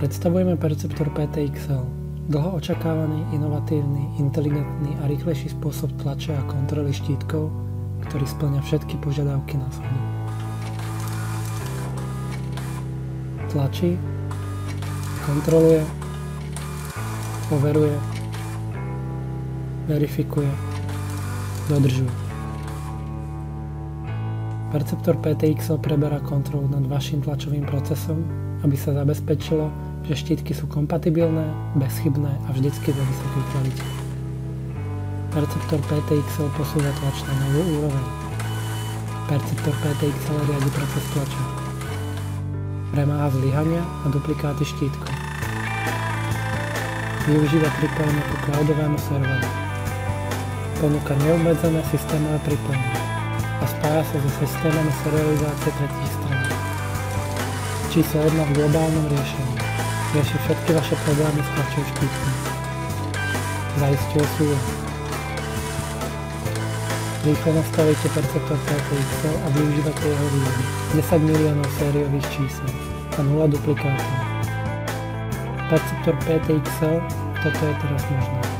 Predstavujeme Perceptor PTXL, dlho očakávaný, inovatívny, inteligentný a rýchlejší spôsob tlače a kontroly štítkov, ktorý spĺňa všetky požiadavky na schodu. Tlačí, kontroluje, overuje, verifikuje, dodržuje. Perceptor PTXL preberá kontrolu nad vašim tlačovým procesom, aby sa zabezpečilo, že štítky sú kompatibilné, bezchybné a vždycky vo vysokej kvalite. Perceptor PTXL posúva tlač na novú úroveň. Perceptor PTXL riadi proces tlače. Premáha zlyhania a duplikáty štítkov. Využíva pripojenie ku cloudovému serveru. Ponúka neobmedzené systémové pripojenie a spája sa so systémami serializácie tretích strán. Číslo 1 v globálnom riešení. Rieši všetky vaše problémy s tlačou štítkom. Zaisťuje súlad. Rýchlo nastavíte Perceptor PTXL a využívate jeho výhody. 10 miliónov sériových čísel a 0 duplikátov. Perceptor PTXL, toto je teraz možné.